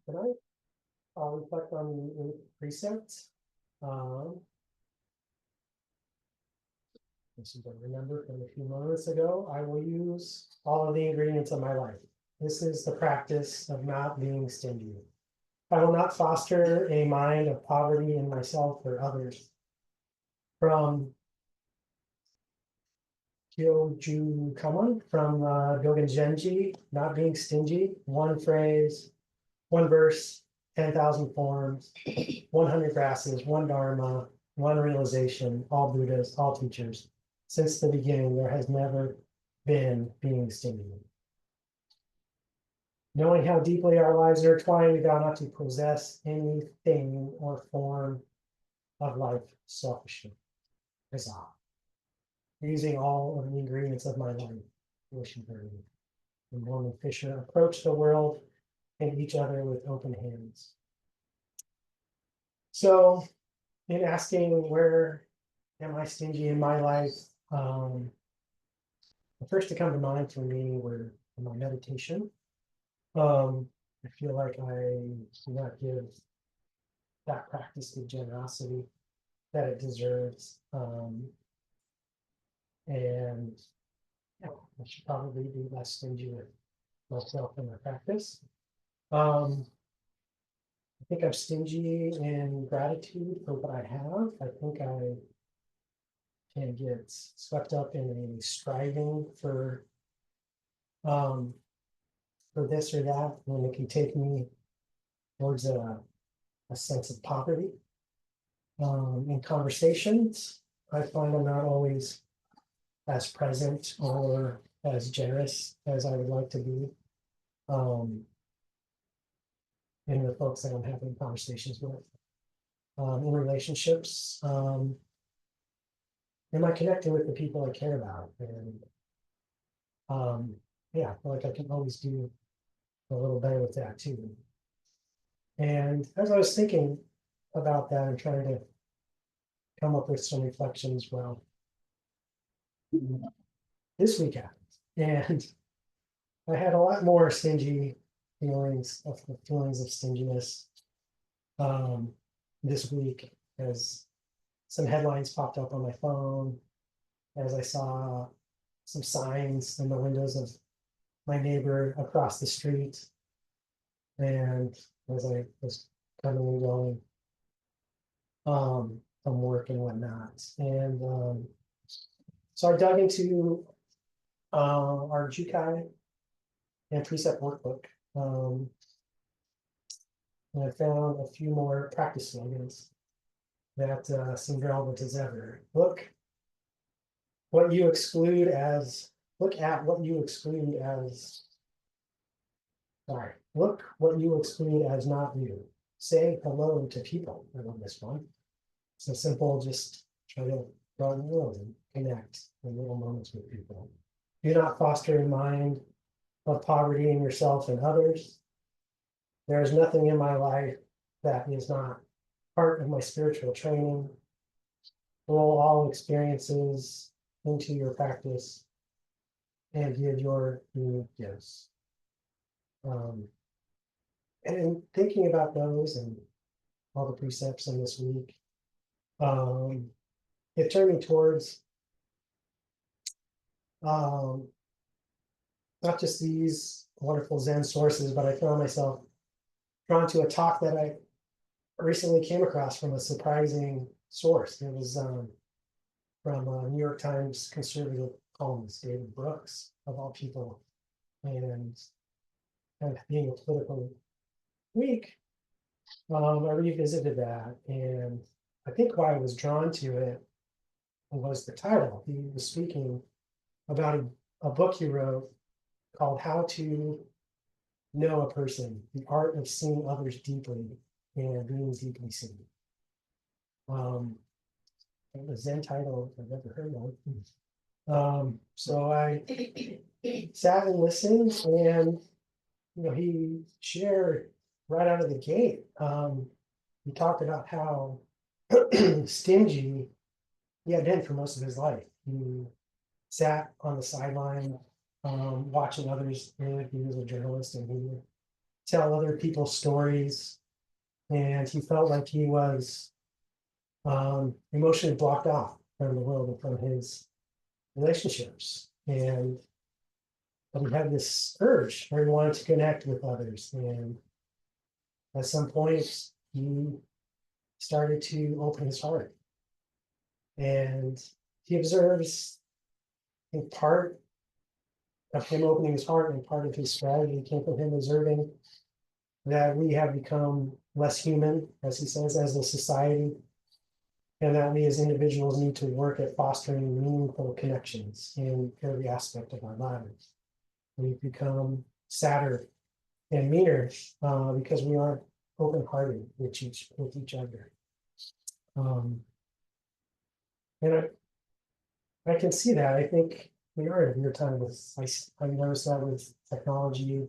Tonight, I'll reflect on the precept. This is what I remember from a few moments ago. I will use all of the ingredients of my life. This is the practice of not being stingy. I will not foster a mind of poverty in myself or others. From Kyoju Kama, from Dogen Genji, not being stingy, one phrase, one verse, 10,000 forms, 100 grasses, one dharma, one realization, all Buddhas, all teachers. Since the beginning, there has never been being stingy. Knowing how deeply our lives are entwined, we vow not to possess anything or form of life selfishly. Resolve. Using all of the ingredients of my life, wishing very and Norman Fisher approach the world and each other with open hands. So, in asking where am I stingy in my life, the first to come to mind for me were in my meditation. I feel like I do not give that practice the generosity that it deserves. And yeah, I should probably be less stingy with myself in my practice. I think I'm stingy in gratitude for what I have. I think I can get swept up in a striving for this or that, and it can take me towards a sense of poverty. In conversations, I find I'm not always as present or as generous as I would like to be in the folks that I'm having conversations with. In relationships, am I connecting with the people I care about? And yeah, I feel like I can always do a little better with that too. And as I was thinking about that and trying to come up with some reflections, well, this week happened, and I had a lot more stingy feelings of stinginess this week as some headlines popped up on my phone, as I saw some signs in the windows of my neighbor across the street, and as I was coming and going from work and whatnot. And so I dug into our Jikai and Precept workbook. And I found a few more practice slogans that seemed relevant as ever. Look at what you exclude as Look what you exclude as not you. Say hello to people. I love this one. So simple, just try to broaden the world and connect in little moments with people. Do not foster a mind of poverty in yourself and others. There is nothing in my life that is not part of my spiritual training. Roll all experiences into your practice and give your unique gifts. And in thinking about those and all the precepts in this week, it turned me towards not just these wonderful Zen sources, but I found myself drawn to a talk that I recently came across from a surprising source. It was from a New York Times conservative columnist, David Brooks, of all people. And kind of being a political week, I revisited that, and I think why I was drawn to it was the title. He was speaking about a book he wrote called How to Know a Person, the Art of Seeing Others Deeply and Being Deeply Seen. The Zen title I've never heard of. So I sat and listened, and he shared right out of the gate. He talked about how stingy he had been for most of his life. He sat on the sideline, watching others live. He was a journalist, and he would tell other people's stories, and he felt like he was emotionally blocked off from the world and from his relationships. But he had this urge where he wanted to connect with others. And at some point, he started to open his heart. And he observes, I think, part of him opening his heart and part of his strategy came from him observing that we have become less human, as he says, as a society, and that we as individuals need to work at fostering meaningful connections in every aspect of our lives. We've become sadder and meaner because we aren't open-hearted with each other. And I can see that. I think we are in a weird time I noticed that with technology,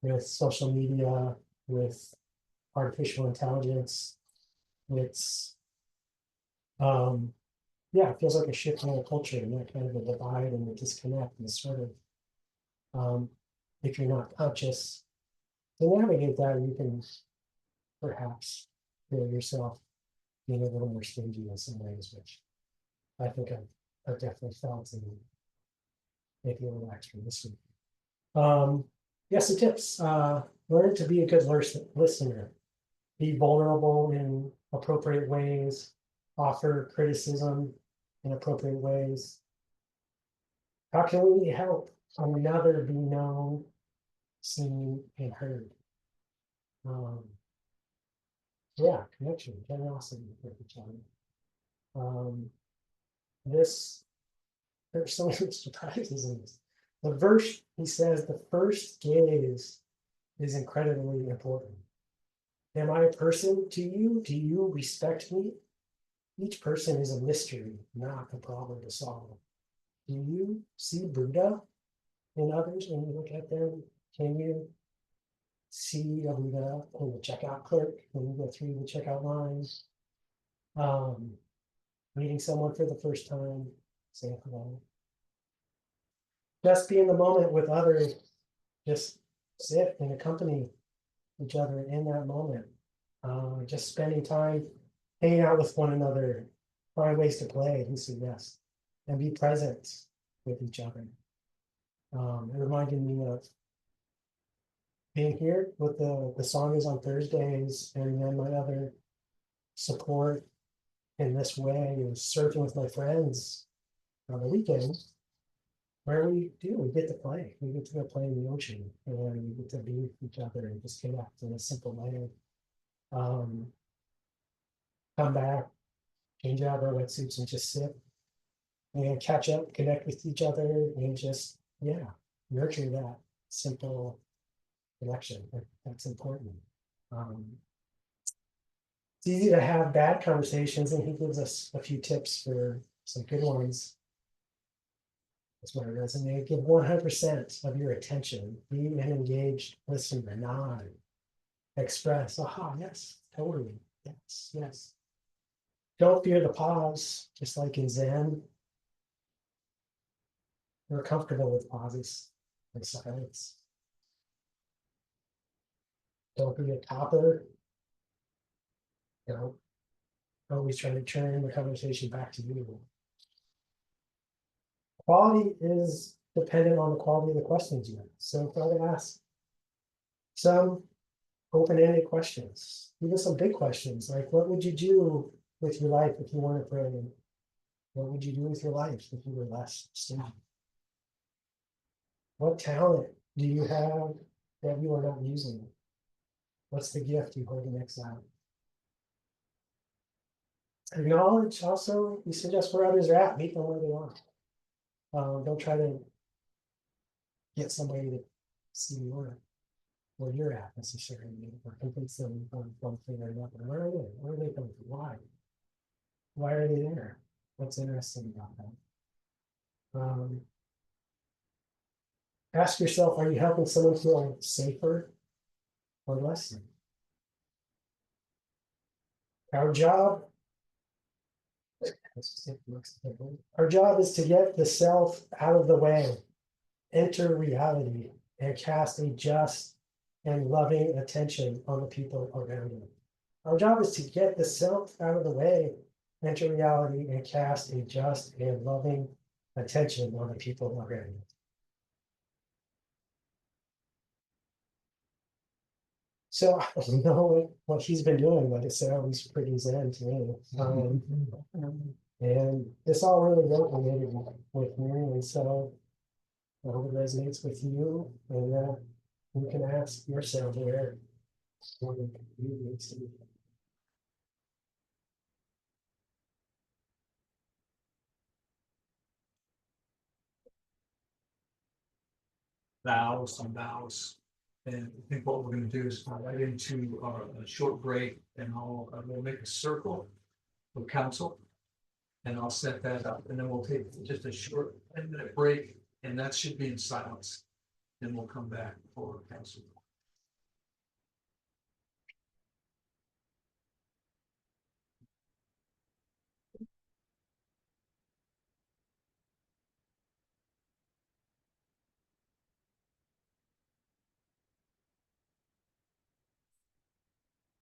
with social media, with artificial intelligence. It's it feels like a shift in our culture, and that kind of a divide and a disconnect, and sort of if you're not conscious to navigate that, you can perhaps feel yourself being a little more stingy in some ways, which I think I've definitely felt, and maybe a little extra this week. Some tips. Learn to be a good listener. Be vulnerable in appropriate ways. Offer criticism in appropriate ways. How can we help another be known, seen, and heard? Connection, generosity with each other. There's so many surprises in this. The verse, he says, the first gaze is incredibly important. Am I a person to you? Do you respect me? Each person is a mystery, not a problem to solve. Do you see Buddha in others when you look at them? Can you see a Buddha in the checkout clerk when you go through the checkout lines? Meeting someone for the first time, saying hello. Just be in the moment with others. Just sit and accompany each other in that moment. Just spending time hanging out with one another, find ways to play, he said yes, and be present with each other. It reminded me of being here with the song is on Thursdays, and then my other support in this way is surfing with my friends on the weekends, where we get to play. We get to go play in the ocean, and we get to be with each other and just connect in a simple way. Come back, change out our wetsuits, and just sit and catch up, connect with each other, and just nurture that simple connection. That's important. It's easy to have bad conversations, and he gives us a few tips for some good ones. That's my resume. Give 100% of your attention. Be an engaged listener. Nod. Express. Aha, yes, totally. Yes. Don't fear the pause, just like in Zen. We're comfortable with pauses and silence. Don't be a topper. Always trying to turn the conversation back to you. Quality is dependent on the quality of the questions you ask. So try to ask some open-ended questions, even some big questions, like what would you do with your life if you weren't praying? What would you do with your life if you were less stingy? What talent do you have that you are not using? What's the gift you hold in exile? Acknowledge also, you suggest where others are at, meet them where they are. Don't try to get somebody to see where you're at necessarily, or convince them on one thing or another. Where are they? Where are they coming from? Why? Why are they there? What's interesting about that? Ask yourself, are you helping someone feel safer or less safe? Our job is to get the self out of the way, enter reality, and cast a just and loving attention on the people around you. Our job is to get the self out of the way, enter reality, and cast a just and loving attention on the people around you. So I don't know what he's been doing, but it sounds pretty zen to me. And this all really resonated with me, and so I hope it resonates with you. And you can ask yourself where you need to be. Vows and vows. And I think what we're gonna do is go right into a short break, and we'll make a circle of council. And I'll set that up, and then we'll take just a short 10-minute break, and that should be in silence. Then we'll come back for council.